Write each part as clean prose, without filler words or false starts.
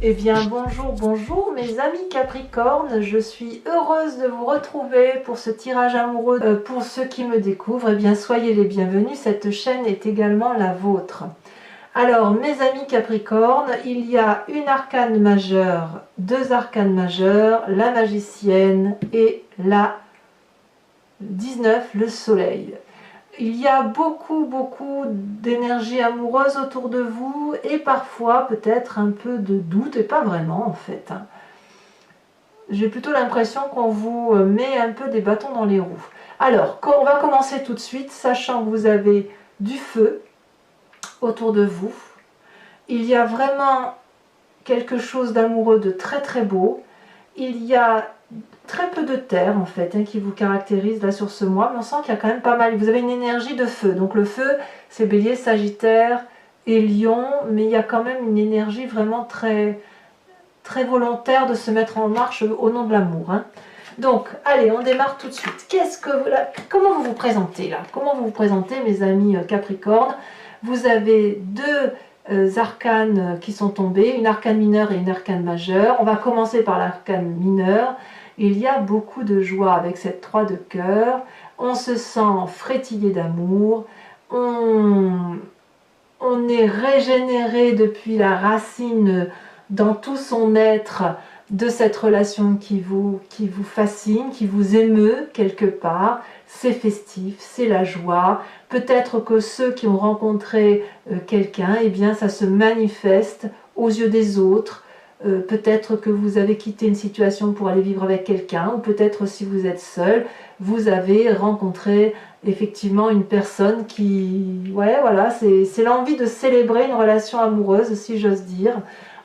Eh bien bonjour, bonjour mes amis Capricorne, je suis heureuse de vous retrouver pour ce tirage amoureux. Pour ceux qui me découvrent, eh bien soyez les bienvenus, cette chaîne est également la vôtre. Alors mes amis Capricorne, il y a une arcane majeure, deux arcanes majeures, la magicienne et la 19, le soleil. Il y a beaucoup d'énergie amoureuse autour de vous et parfois peut-être un peu de doute, et pas vraiment en fait. J'ai plutôt l'impression qu'on vous met un peu des bâtons dans les roues. Alors, on va commencer tout de suite, sachant que vous avez du feu autour de vous. Il y a vraiment quelque chose d'amoureux de très beau. Il y a très peu de terre en fait qui vous caractérise là sur ce mois, mais on sent qu'il y a quand même pas mal, vous avez une énergie de feu, donc le feu c'est Bélier, Sagittaire et Lion, mais il y a quand même une énergie vraiment très volontaire de se mettre en marche au nom de l'amour. Donc allez, on démarre tout de suite. Comment vous vous présentez là? Comment vous vous présentez mes amis Capricorne? Vous avez deux arcanes qui sont tombées, une arcane mineure et une arcane majeure. On va commencer par l'arcane mineure. Il y a beaucoup de joie avec cette 3 de cœur. On se sent frétillé d'amour. On est régénéré depuis la racine dans tout son être de cette relation qui vous fascine, qui vous émeut quelque part. C'est festif, c'est la joie. Peut-être que ceux qui ont rencontré quelqu'un, eh bien ça se manifeste aux yeux des autres. Peut-être que vous avez quitté une situation pour aller vivre avec quelqu'un, ou peut-être si vous êtes seul, vous avez rencontré effectivement une personne qui... Ouais, voilà, c'est l'envie de célébrer une relation amoureuse, si j'ose dire.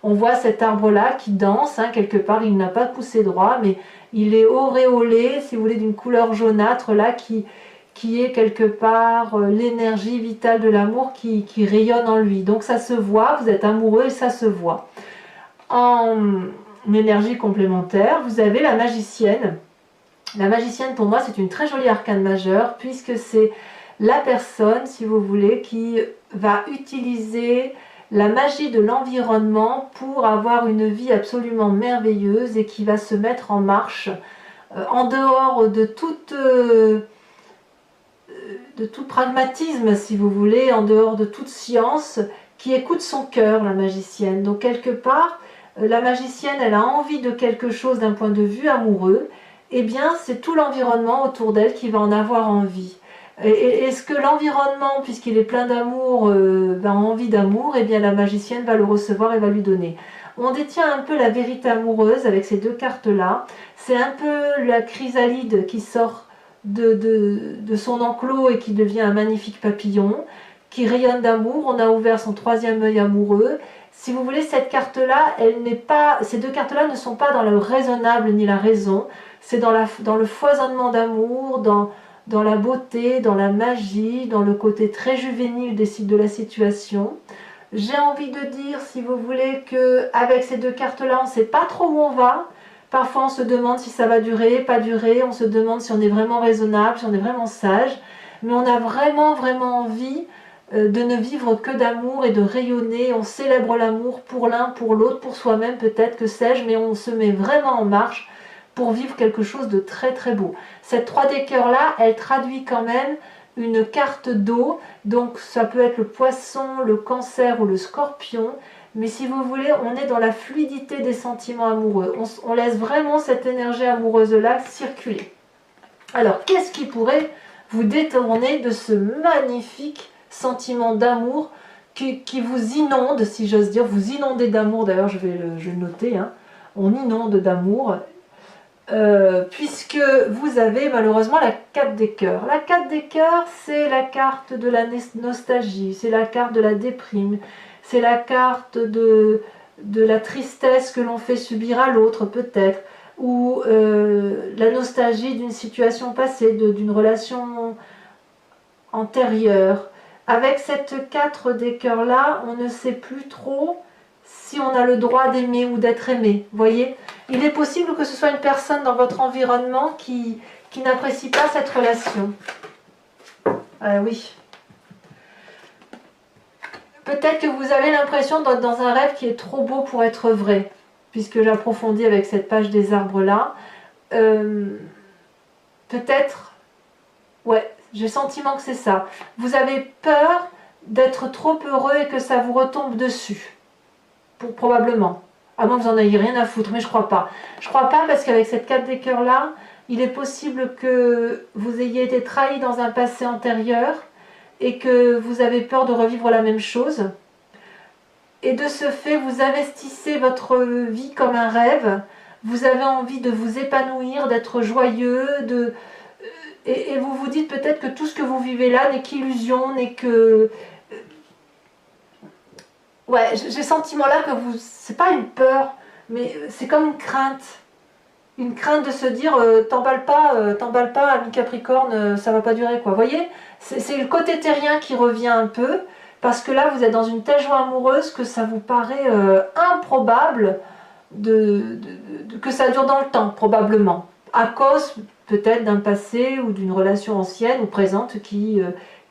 On voit cet arbre-là qui danse, quelque part, il n'a pas poussé droit, mais il est auréolé, si vous voulez, d'une couleur jaunâtre, là, qui est quelque part l'énergie vitale de l'amour qui rayonne en lui. Donc ça se voit, vous êtes amoureux et ça se voit. En énergie complémentaire, vous avez la magicienne. La magicienne, pour moi, c'est une très jolie arcane majeure, puisque c'est la personne, si vous voulez, qui va utiliser la magie de l'environnement pour avoir une vie absolument merveilleuse et qui va se mettre en marche en dehors de tout pragmatisme, si vous voulez, en dehors de toute science, qui écoute son cœur, la magicienne. Donc quelque part, la magicienne, elle a envie de quelque chose d'un point de vue amoureux, eh bien c'est tout l'environnement autour d'elle qui va en avoir envie. Est-ce que l'environnement, puisqu'il est plein d'amour, a envie d'amour, eh bien la magicienne va le recevoir et va lui donner. On détient un peu la vérité amoureuse avec ces deux cartes-là. C'est un peu la chrysalide qui sort de son enclos et qui devient un magnifique papillon, qui rayonne d'amour. On a ouvert son troisième œil amoureux. Si vous voulez, cette carte-là, ces deux cartes-là ne sont pas dans le raisonnable ni la raison, c'est dans le foisonnement d'amour, dans la beauté, dans la magie, dans le côté très juvénile de la situation. J'ai envie de dire, si vous voulez, qu'avec ces deux cartes-là, on ne sait pas trop où on va. Parfois, on se demande si ça va durer, pas durer. On se demande si on est vraiment raisonnable, si on est vraiment sage. Mais on a vraiment envie de ne vivre que d'amour et de rayonner. On célèbre l'amour pour l'un, pour l'autre, pour soi-même peut-être, que sais-je, mais on se met vraiment en marche pour vivre quelque chose de très beau. Cette 3 des cœurs là, elle traduit quand même une carte d'eau, donc ça peut être le poisson, le cancer ou le scorpion, mais si vous voulez, on est dans la fluidité des sentiments amoureux. On laisse vraiment cette énergie amoureuse là circuler. Alors, qu'est-ce qui pourrait vous détourner de ce magnifique sentiment d'amour qui vous inonde, si j'ose dire, vous inondez d'amour, d'ailleurs je vais le noter, on inonde d'amour, puisque vous avez malheureusement la 4 des cœurs. La 4 des cœurs, c'est la carte de la nostalgie, c'est la carte de la déprime, c'est la carte de la tristesse que l'on fait subir à l'autre peut-être, ou la nostalgie d'une situation passée, d'une relation antérieure. Avec cette 4 des cœurs là, on ne sait plus trop si on a le droit d'aimer ou d'être aimé. Vous voyez, il est possible que ce soit une personne dans votre environnement qui n'apprécie pas cette relation. Oui. Peut-être que vous avez l'impression d'être dans un rêve qui est trop beau pour être vrai, puisque j'approfondis avec cette page des arbres là. Peut-être, ouais, j'ai le sentiment que c'est ça. Vous avez peur d'être trop heureux et que ça vous retombe dessus. Probablement. À moins que vous en ayez rien à foutre, mais je crois pas. Je crois pas parce qu'avec cette 4 des cœurs là, il est possible que vous ayez été trahi dans un passé antérieur et que vous avez peur de revivre la même chose. Et de ce fait, vous investissez votre vie comme un rêve. Vous avez envie de vous épanouir, d'être joyeux, et vous vous dites peut-être que tout ce que vous vivez là n'est qu'illusion, n'est que... Ouais, j'ai ce sentiment-là que vous... C'est pas une peur, mais c'est comme une crainte. Une crainte de se dire t'emballe pas, ami Capricorne, ça va pas durer, quoi. Vous voyez, c'est le côté terrien qui revient un peu, parce que là, vous êtes dans une telle joie amoureuse que ça vous paraît improbable que ça dure dans le temps, probablement. À cause peut-être d'un passé ou d'une relation ancienne ou présente qui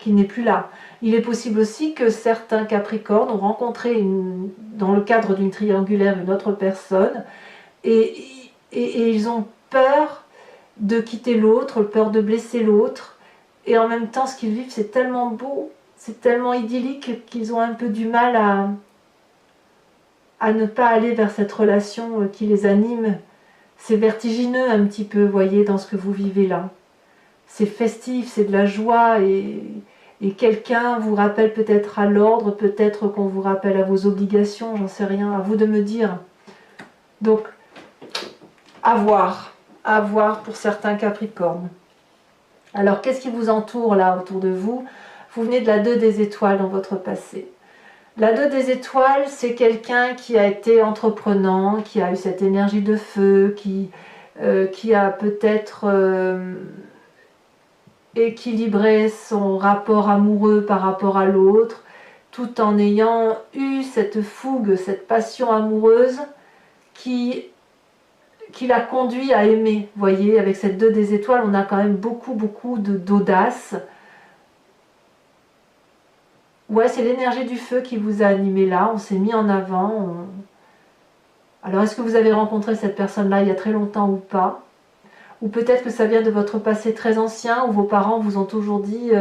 n'est plus là. Il est possible aussi que certains Capricornes ont rencontré dans le cadre d'une triangulaire une autre personne et ils ont peur de quitter l'autre, peur de blesser l'autre, et en même temps ce qu'ils vivent c'est tellement beau, c'est tellement idyllique qu'ils ont un peu du mal à ne pas aller vers cette relation qui les anime. C'est vertigineux un petit peu, voyez, dans ce que vous vivez là. C'est festif, c'est de la joie, et quelqu'un vous rappelle peut-être à l'ordre, peut-être qu'on vous rappelle à vos obligations, j'en sais rien, à vous de me dire. Donc, à voir pour certains Capricornes. Alors, qu'est-ce qui vous entoure là autour de vous? Vous venez de la 2 des étoiles dans votre passé. La 2 des étoiles, c'est quelqu'un qui a été entreprenant, qui a eu cette énergie de feu, qui a peut-être équilibré son rapport amoureux par rapport à l'autre, tout en ayant eu cette fougue, cette passion amoureuse qui l'a conduit à aimer. Vous voyez, avec cette 2 des étoiles, on a quand même beaucoup d'audace. Ouais, c'est l'énergie du feu qui vous a animé là, on s'est mis en avant. Alors, est-ce que vous avez rencontré cette personne-là il y a très longtemps ou pas? Ou peut-être que ça vient de votre passé très ancien, où vos parents vous ont toujours dit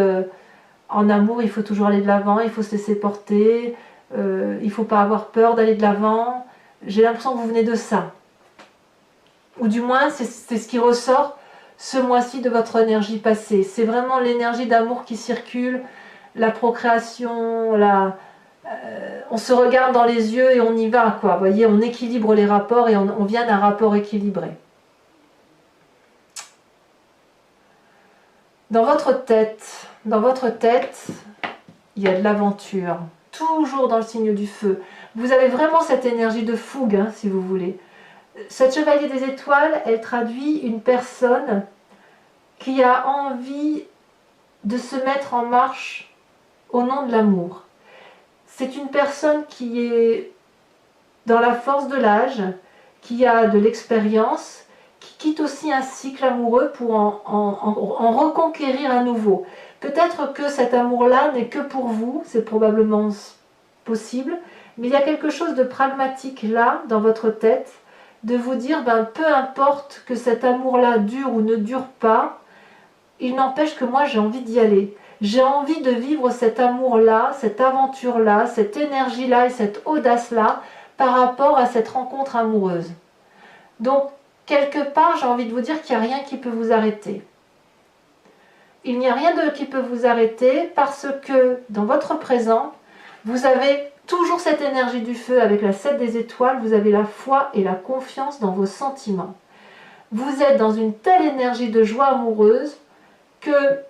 en amour, il faut toujours aller de l'avant, il faut se laisser porter, il ne faut pas avoir peur d'aller de l'avant. J'ai l'impression que vous venez de ça. Ou du moins, c'est ce qui ressort ce mois-ci de votre énergie passée. C'est vraiment l'énergie d'amour qui circule, la procréation, on se regarde dans les yeux et on y va, quoi. Vous voyez, on équilibre les rapports et on vient d'un rapport équilibré. Dans votre tête, il y a de l'aventure, toujours dans le signe du feu. Vous avez vraiment cette énergie de fougue, hein, si vous voulez. Cette chevalier des étoiles, elle traduit une personne qui a envie de se mettre en marche au nom de l'amour. C'est une personne qui est dans la force de l'âge, qui a de l'expérience, qui quitte aussi un cycle amoureux pour en reconquérir à nouveau. Peut-être que cet amour-là n'est que pour vous, c'est probablement possible, mais il y a quelque chose de pragmatique là, dans votre tête, de vous dire, peu importe que cet amour-là dure ou ne dure pas, il n'empêche que moi j'ai envie d'y aller. J'ai envie de vivre cet amour-là, cette aventure-là, cette énergie-là et cette audace-là par rapport à cette rencontre amoureuse. Donc, quelque part, j'ai envie de vous dire qu'il n'y a rien qui peut vous arrêter. Il n'y a rien qui peut vous arrêter parce que dans votre présent, vous avez toujours cette énergie du feu avec la 7 des étoiles, vous avez la foi et la confiance dans vos sentiments. Vous êtes dans une telle énergie de joie amoureuse que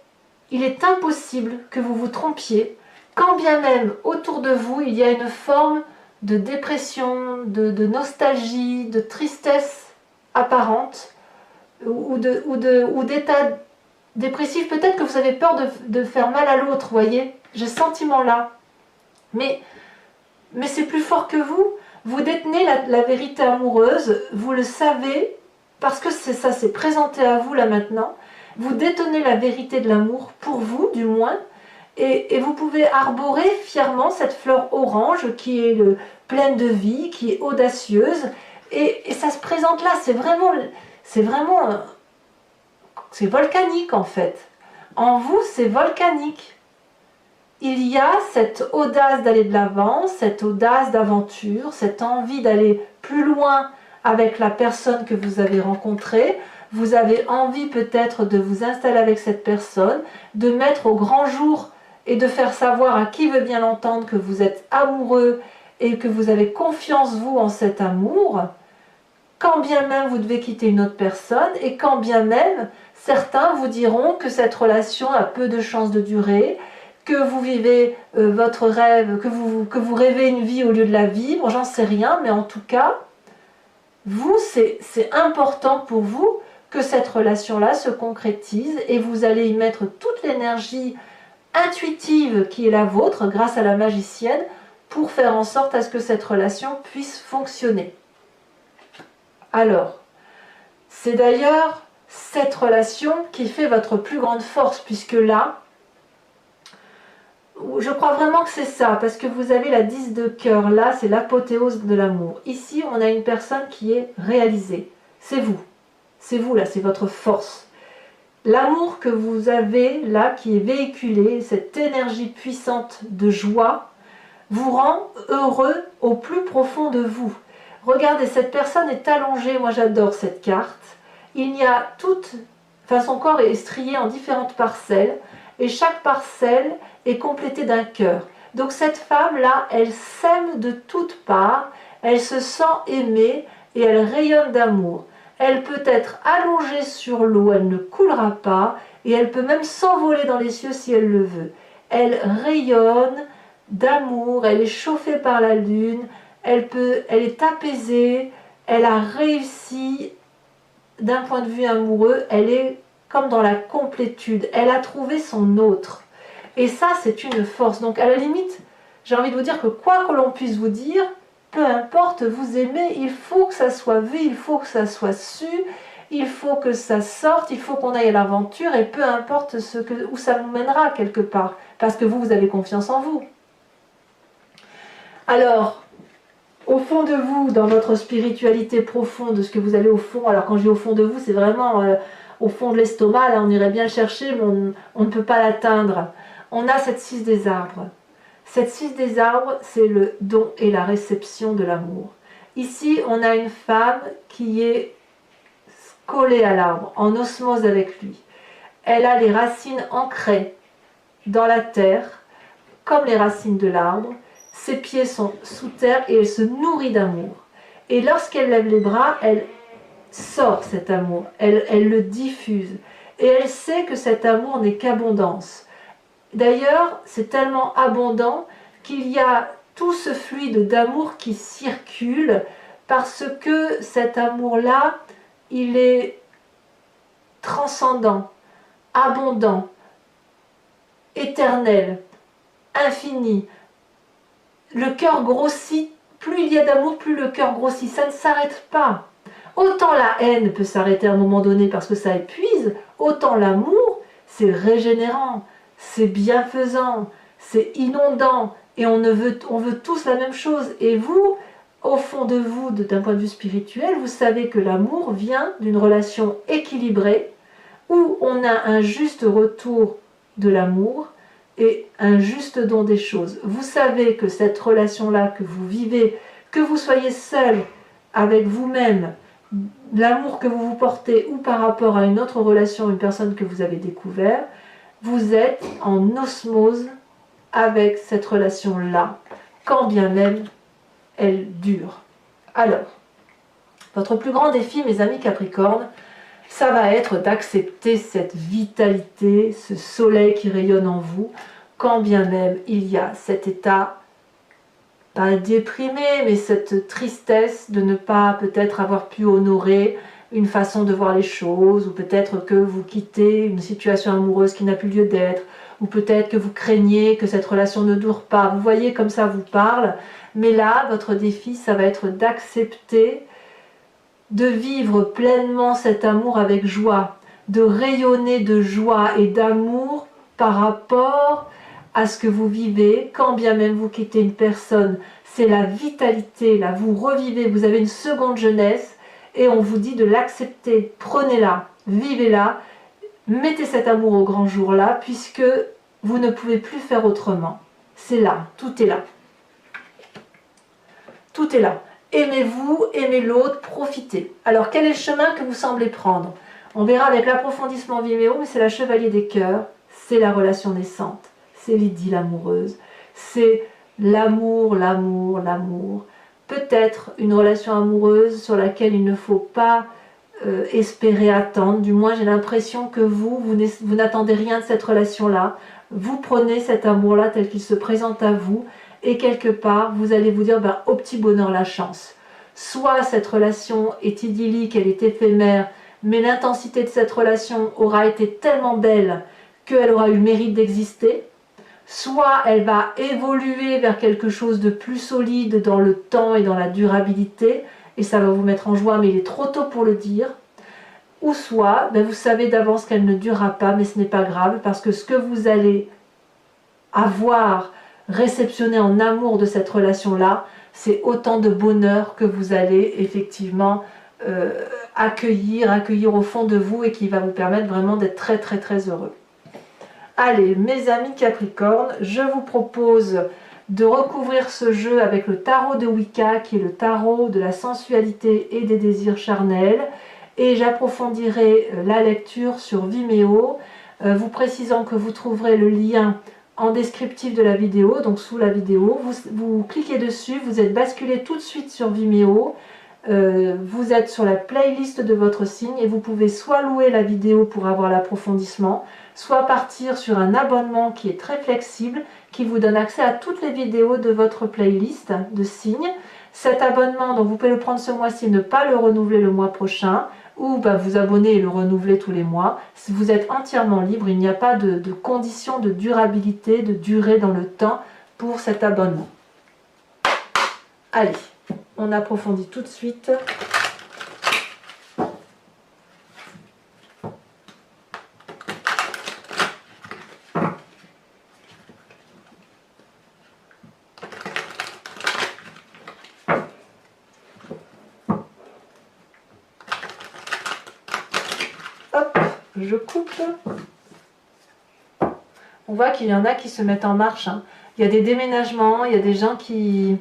il est impossible que vous vous trompiez, quand bien même autour de vous il y a une forme de dépression, de nostalgie, de tristesse apparente ou d'état dépressif. Peut-être que vous avez peur de faire mal à l'autre, voyez, j'ai ce sentiment-là. Mais c'est plus fort que vous. Vous détenez la vérité amoureuse, vous le savez, parce que ça s'est présenté à vous là maintenant. Vous détenez la vérité de l'amour, pour vous du moins, Et vous pouvez arborer fièrement cette fleur orange qui est pleine de vie, qui est audacieuse. Et ça se présente là, c'est volcanique en fait. En vous, c'est volcanique. Il y a cette audace d'aller de l'avant, cette audace d'aventure, cette envie d'aller plus loin avec la personne que vous avez rencontrée. Vous avez envie peut-être de vous installer avec cette personne, de mettre au grand jour et de faire savoir à qui veut bien l'entendre que vous êtes amoureux et que vous avez confiance vous en cet amour, quand bien même vous devez quitter une autre personne et quand bien même certains vous diront que cette relation a peu de chances de durer, que vous vivez votre rêve, que vous rêvez une vie au lieu de la vivre, j'en sais rien, mais en tout cas, vous, c'est important pour vous que cette relation-là se concrétise et vous allez y mettre toute l'énergie intuitive qui est la vôtre grâce à la magicienne pour faire en sorte à ce que cette relation puisse fonctionner. Alors, c'est d'ailleurs cette relation qui fait votre plus grande force, puisque là, je crois vraiment que c'est ça, parce que vous avez la 10 de cœur, là c'est l'apothéose de l'amour. Ici, on a une personne qui est réalisée, c'est vous là, c'est votre force. L'amour que vous avez là, qui est véhiculé, cette énergie puissante de joie, vous rend heureux au plus profond de vous. Regardez, cette personne est allongée, moi j'adore cette carte. Il y a son corps est strié en différentes parcelles, et chaque parcelle est complétée d'un cœur. Donc cette femme-là, elle s'aime de toutes parts, elle se sent aimée et elle rayonne d'amour. Elle peut être allongée sur l'eau, elle ne coulera pas, et elle peut même s'envoler dans les cieux si elle le veut. Elle rayonne d'amour, elle est chauffée par la lune, elle est apaisée, elle a réussi d'un point de vue amoureux, elle est comme dans la complétude, elle a trouvé son autre. Et ça, c'est une force. Donc à la limite, j'ai envie de vous dire que quoi que l'on puisse vous dire, peu importe, vous aimez, il faut que ça soit vu, il faut que ça soit su, il faut que ça sorte, il faut qu'on aille à l'aventure, et peu importe où ça nous mènera quelque part, parce que vous avez confiance en vous. Alors, au fond de vous, dans votre spiritualité profonde, de ce que vous avez au fond, alors quand je dis au fond de vous, c'est vraiment au fond de l'estomac, là on irait bien le chercher, mais on ne peut pas l'atteindre. On a cette 6 des arbres. Cette 6 des arbres, c'est le don et la réception de l'amour. Ici, on a une femme qui est collée à l'arbre, en osmose avec lui. Elle a les racines ancrées dans la terre, comme les racines de l'arbre. Ses pieds sont sous terre et elle se nourrit d'amour. Et lorsqu'elle lève les bras, elle sort cet amour, elle le diffuse. Et elle sait que cet amour n'est qu'abondance. D'ailleurs, c'est tellement abondant qu'il y a tout ce fluide d'amour qui circule parce que cet amour-là, il est transcendant, abondant, éternel, infini. Le cœur grossit, plus il y a d'amour, plus le cœur grossit, ça ne s'arrête pas. Autant la haine peut s'arrêter à un moment donné parce que ça épuise, autant l'amour, c'est régénérant, c'est bienfaisant, c'est inondant, et on veut tous la même chose. Et vous, au fond de vous, d'un point de vue spirituel, vous savez que l'amour vient d'une relation équilibrée, où on a un juste retour de l'amour, et un juste don des choses. Vous savez que cette relation-là que vous vivez, que vous soyez seul avec vous-même, l'amour que vous vous portez ou par rapport à une autre relation, une personne que vous avez découvert, vous êtes en osmose avec cette relation-là, quand bien même elle dure. Alors, votre plus grand défi, mes amis Capricorne, ça va être d'accepter cette vitalité, ce soleil qui rayonne en vous, quand bien même il y a cet état, pas déprimé, mais cette tristesse de ne pas peut-être avoir pu honorer une façon de voir les choses, ou peut-être que vous quittez une situation amoureuse qui n'a plus lieu d'être, ou peut-être que vous craignez que cette relation ne dure pas. Vous voyez comme ça vous parle, mais là, votre défi, ça va être d'accepter de vivre pleinement cet amour avec joie, de rayonner de joie et d'amour par rapport à ce que vous vivez, quand bien même vous quittez une personne. C'est la vitalité, là, vous revivez, vous avez une seconde jeunesse, et on vous dit de l'accepter. Prenez-la, vivez-la, mettez cet amour au grand jour là, puisque vous ne pouvez plus faire autrement. C'est là, tout est là. Tout est là. Aimez-vous, aimez l'autre, profitez. Alors, quel est le chemin que vous semblez prendre? On verra avec l'approfondissement Vimeo, mais c'est la Chevalier des Cœurs, c'est la relation naissante, c'est l'idylle amoureuse, c'est l'amour, l'amour, l'amour. Peut-être une relation amoureuse sur laquelle il ne faut pas espérer attendre. Du moins, j'ai l'impression que vous n'attendez rien de cette relation-là. Vous prenez cet amour-là tel qu'il se présente à vous, et quelque part, vous allez vous dire, ben, au petit bonheur la chance. Soit cette relation est idyllique, elle est éphémère, mais l'intensité de cette relation aura été tellement belle qu'elle aura eu le mérite d'exister. Soit elle va évoluer vers quelque chose de plus solide dans le temps et dans la durabilité, et ça va vous mettre en joie, mais il est trop tôt pour le dire. Ou soit, ben vous savez d'avance qu'elle ne durera pas, mais ce n'est pas grave, parce que ce que vous allez avoir réceptionné en amour de cette relation-là, c'est autant de bonheur que vous allez effectivement accueillir au fond de vous, et qui va vous permettre vraiment d'être très très très heureux. Allez, mes amis Capricorne, je vous propose de recouvrir ce jeu avec le tarot de Wicca, qui est le tarot de la sensualité et des désirs charnels, et j'approfondirai la lecture sur Vimeo, vous précisant que vous trouverez le lien en descriptif de la vidéo, donc sous la vidéo. Vous cliquez dessus, vous êtes basculé tout de suite sur Vimeo, vous êtes sur la playlist de votre signe, et vous pouvez soit louer la vidéo pour avoir l'approfondissement, soit partir sur un abonnement qui est très flexible, qui vous donne accès à toutes les vidéos de votre playlist de signes. Cet abonnement, donc vous pouvez le prendre ce mois-ci, ne pas le renouveler le mois prochain, ou vous abonner et le renouveler tous les mois. Vous êtes entièrement libre, il n'y a pas de conditions de durabilité, de durée dans le temps pour cet abonnement. Allez, on approfondit tout de suite. Hop, je coupe. On voit qu'il y en a qui se mettent en marche, hein. Il y a des déménagements, il y a des gens qui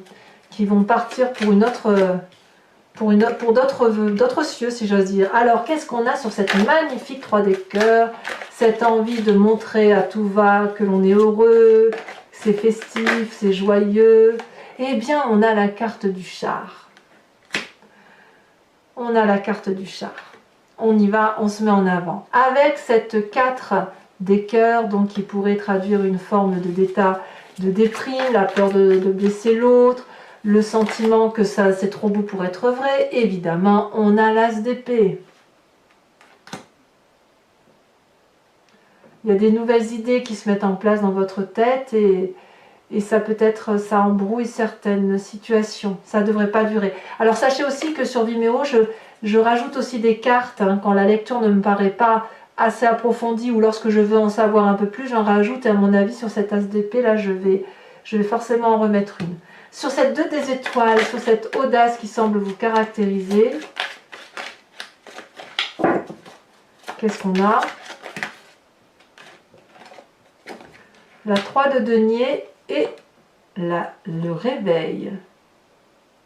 vont partir pour d'autres cieux, si j'ose dire. Alors, qu'est-ce qu'on a sur cette magnifique 3 des cœurs? Cette envie de montrer à tout va que l'on est heureux, c'est festif, c'est joyeux. Eh bien, on a la carte du char. On a la carte du char. On y va, on se met en avant. Avec cette 4 des cœurs, donc qui pourrait traduire une forme d'état de déprime, la peur de blesser l'autre, le sentiment que ça c'est trop beau pour être vrai. Évidemment, on a l'as d'épée. Il y a des nouvelles idées qui se mettent en place dans votre tête, et ça peut-être, ça embrouille certaines situations. Ça ne devrait pas durer. Alors sachez aussi que sur Vimeo, je rajoute aussi des cartes, hein, quand la lecture ne me paraît pas assez approfondie, ou lorsque je veux en savoir un peu plus, j'en rajoute, et à mon avis sur cet as d'épée là, je vais forcément en remettre une. Sur cette 2 des étoiles, sur cette audace qui semble vous caractériser, qu'est-ce qu'on a? La 3 de denier et le réveil.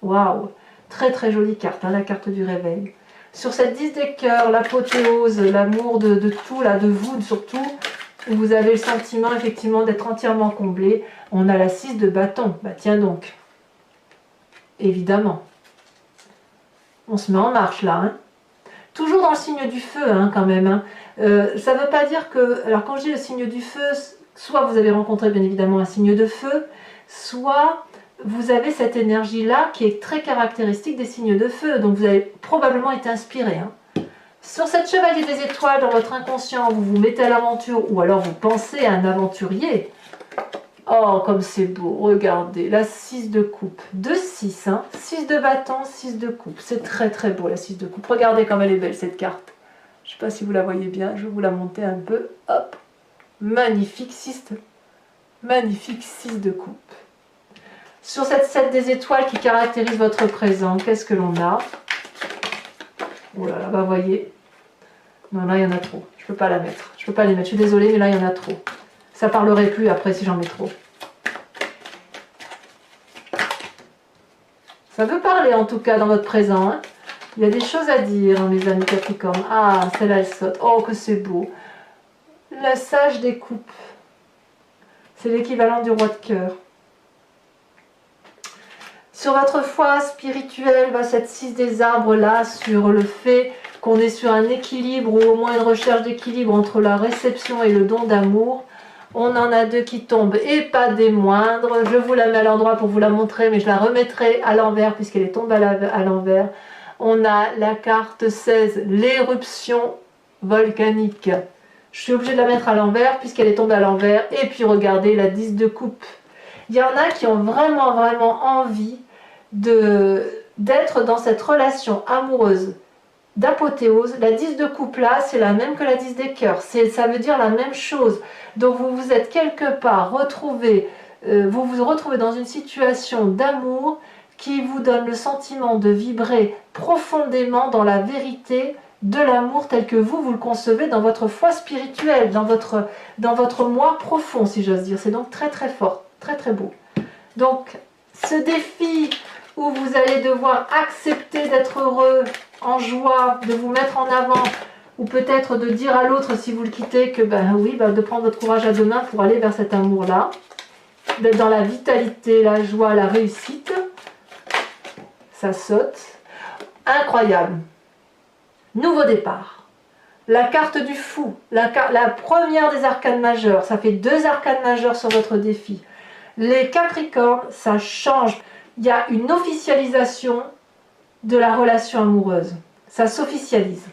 Waouh! Très très jolie carte, hein, la carte du réveil. Sur cette 10 des cœurs, l'apothéose, l'amour de tout, là, de vous surtout, où vous avez le sentiment effectivement d'être entièrement comblé. On a la 6 de bâton. Bah tiens donc. Évidemment. On se met en marche là. Hein. Toujours dans le signe du feu, hein, quand même. Hein. Ça ne veut pas dire que... Alors quand je dis le signe du feu, soit vous avez rencontré bien évidemment un signe de feu, soit vous avez cette énergie-là qui est très caractéristique des signes de feu. Donc vous avez probablement été inspiré. Hein. Sur cette chevalier des étoiles, dans votre inconscient, vous vous mettez à l'aventure, ou alors vous pensez à un aventurier. Oh, comme c'est beau, regardez, la 6 de coupe, 2-6, hein, 6 de bâton, 6 de coupe, c'est très très beau la 6 de coupe, regardez comme elle est belle cette carte, je ne sais pas si vous la voyez bien, je vais vous la monter un peu, hop, magnifique 6 Magnifique 6 de coupe. Sur cette 7 des étoiles qui caractérise votre présent, qu'est-ce que l'on a? Oh là là, bah voyez. Non, là, il y en a trop. Je peux pas la mettre. Je peux pas les mettre. Je suis désolée, mais là, il y en a trop. Ça parlerait plus après si j'en mets trop. Ça veut parler, en tout cas, dans votre présent. Hein. Il y a des choses à dire, hein, mes amis Capricorne. Ah, celle-là, elle saute. Oh, que c'est beau. La sage des coupes. C'est l'équivalent du roi de cœur. Sur votre foi spirituelle, cette 6 des arbres là, sur le fait qu'on est sur un équilibre ou au moins une recherche d'équilibre entre la réception et le don d'amour, on en a 2 qui tombent et pas des moindres. Je vous la mets à l'endroit pour vous la montrer, mais je la remettrai à l'envers puisqu'elle est tombée à l'envers. On a la carte 16, l'éruption volcanique. Je suis obligée de la mettre à l'envers puisqu'elle est tombée à l'envers. Et puis regardez la 10 de coupe. Il y en a qui ont vraiment envie d'être dans cette relation amoureuse d'apothéose. La 10 de coupe là, c'est la même que la 10 des cœurs. Ça veut dire la même chose. Donc vous vous êtes quelque part retrouvé, vous vous retrouvez dans une situation d'amour qui vous donne le sentiment de vibrer profondément dans la vérité de l'amour tel que vous le concevez dans votre foi spirituelle, dans votre moi profond, si j'ose dire. C'est donc très fort, très beau. Donc ce défi où vous allez devoir accepter d'être heureux, en joie, de vous mettre en avant, ou peut-être de dire à l'autre si vous le quittez que oui, de prendre votre courage à deux mains pour aller vers cet amour-là, d'être dans la vitalité, la joie, la réussite. Ça saute. Incroyable. Nouveau départ. La carte du fou, la première des arcanes majeures, ça fait 2 arcanes majeures sur votre défi. Les Capricornes, ça change. Il y a une officialisation de la relation amoureuse. Ça s'officialise.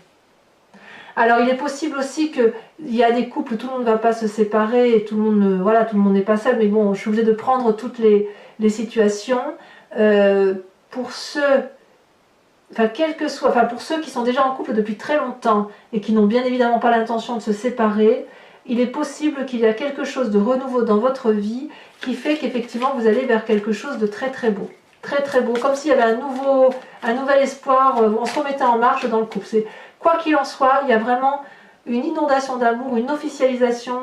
Alors il est possible aussi qu'il y a des couples où tout le monde ne va pas se séparer et tout le monde, voilà, tout le monde n'est pas seul, mais bon, je suis obligée de prendre toutes les situations. Pour ceux, pour ceux qui sont déjà en couple depuis très longtemps et qui n'ont bien évidemment pas l'intention de se séparer, il est possible qu'il y a quelque chose de renouveau dans votre vie qui fait qu'effectivement vous allez vers quelque chose de très beau. Très beau, comme s'il y avait un nouvel espoir, on se remettait en marche dans le couple. Quoi qu'il en soit, il y a vraiment une inondation d'amour, une officialisation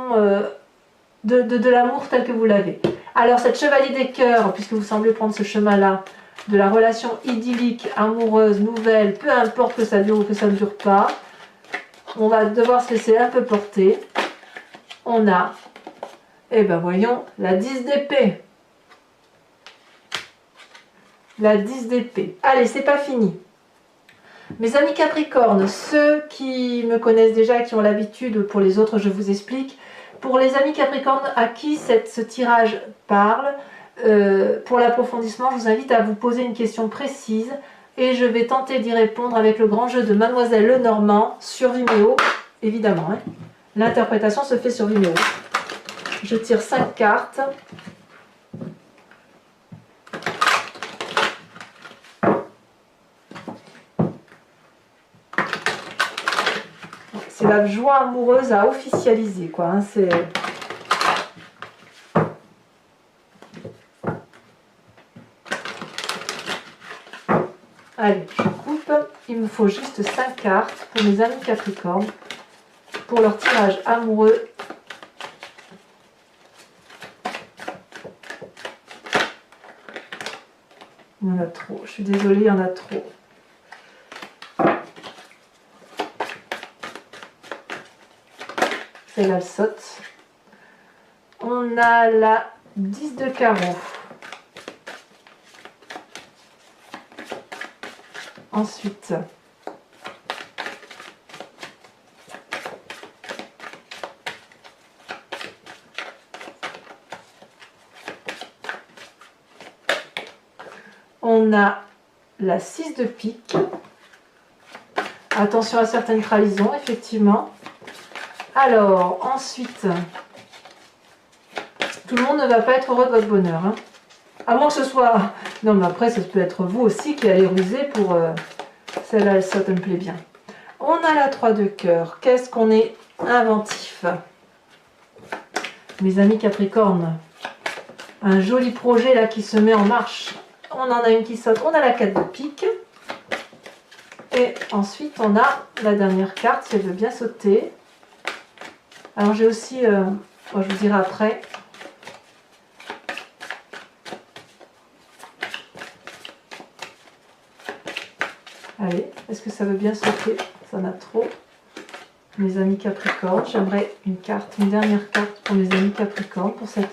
de l'amour tel que vous l'avez. Alors cette chevalier des cœurs, puisque vous semblez prendre ce chemin-là, de la relation idyllique, amoureuse, nouvelle, peu importe que ça dure ou que ça ne dure pas, on va devoir se laisser un peu porter. On a, voyons, la 10 d'épée. La 10 d'épée. Allez, c'est pas fini. Mes amis Capricorne, ceux qui me connaissent déjà et qui ont l'habitude, pour les autres je vous explique. Pour les amis Capricorne à qui ce tirage parle, pour l'approfondissement, je vous invite à vous poser une question précise et je vais tenter d'y répondre avec le grand jeu de Mademoiselle Lenormand sur Vimeo, évidemment. Hein. L'interprétation se fait sur Vimeo. Je tire 5 cartes. C'est la joie amoureuse à officialiser, quoi. Hein, c'est... Allez, je coupe. Il me faut juste 5 cartes pour mes amis Capricorne, pour leur tirage amoureux. Il y en a trop. Je suis désolée, il y en a trop. Celle-là, elle saute. On a la 10 de carreau. Ensuite, on a la 6 de pique. Attention à certaines trahisons, effectivement. Alors, ensuite, tout le monde ne va pas être heureux de votre bonheur. Hein. À moins que ce soit... Non, mais après, ça peut être vous aussi qui allez ruser pour... Celle-là, ça me plaît bien. On a la 3 de cœur. Qu'est-ce qu'on est inventif. Mes amis Capricorne, un joli projet là qui se met en marche. On en a une qui saute, on a la 4 de pique. Et ensuite on a la dernière carte si elle veut bien sauter. Alors j'ai aussi, je vous dirai après. Allez, est-ce que ça veut bien sauter? Ça en a trop. Mes amis Capricorne, j'aimerais une carte, une dernière carte pour mes amis Capricorne, pour cette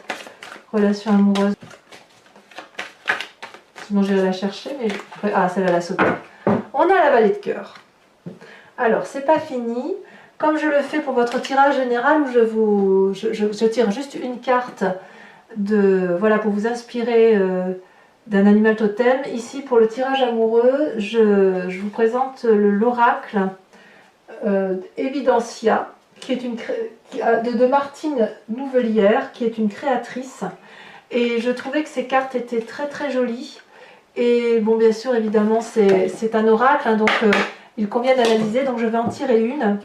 relation amoureuse. Sinon j'irai la chercher, mais... Ah, celle-là, elle a sauté. On a la vallée de cœur. Alors, c'est pas fini. Comme je le fais pour votre tirage général, où je tire juste une carte voilà, pour vous inspirer d'un animal totem. Ici, pour le tirage amoureux, je vous présente l'oracle Evidencia, qui est de Martine Nouvelière, qui est une créatrice. Et je trouvais que ces cartes étaient très très jolies. Et bon, bien sûr, évidemment, c'est un oracle, hein, donc il convient d'analyser. Donc je vais en tirer une.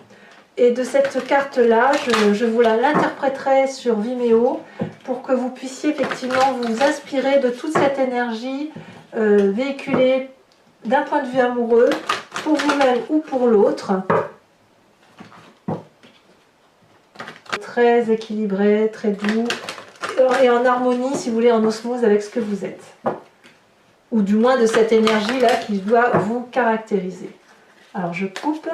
Et de cette carte-là, je vous l'interpréterai sur Vimeo pour que vous puissiez effectivement vous inspirer de toute cette énergie véhiculée d'un point de vue amoureux, pour vous-même ou pour l'autre. Très équilibré, très doux et en harmonie, si vous voulez, en osmose avec ce que vous êtes. Ou du moins de cette énergie-là qui doit vous caractériser. Alors je coupe.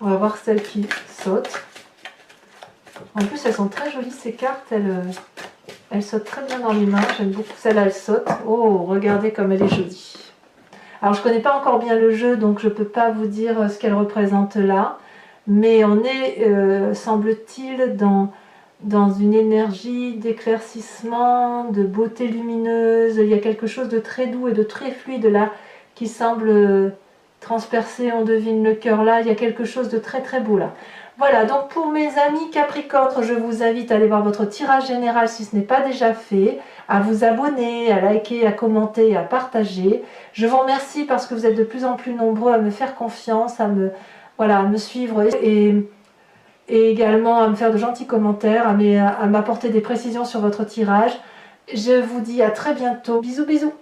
On va voir celle qui saute. En plus, elles sont très jolies ces cartes. Elles sautent très bien dans les mains. J'aime beaucoup celle-là, elle saute. Oh, regardez comme elle est jolie. Alors, je ne connais pas encore bien le jeu, donc je ne peux pas vous dire ce qu'elle représente là. Mais on est, semble-t-il, dans une énergie d'éclaircissement, de beauté lumineuse. Il y a quelque chose de très doux et de très fluide là qui semble transpercer, on devine le cœur là. Il y a quelque chose de très très beau là. Voilà, donc pour mes amis Capricorne, je vous invite à aller voir votre tirage général si ce n'est pas déjà fait, à vous abonner, à liker, à commenter et à partager. Je vous remercie parce que vous êtes de plus en plus nombreux à me faire confiance, à me suivre et également à me faire de gentils commentaires, à m'apporter des précisions sur votre tirage. Je vous dis à très bientôt. Bisous bisous.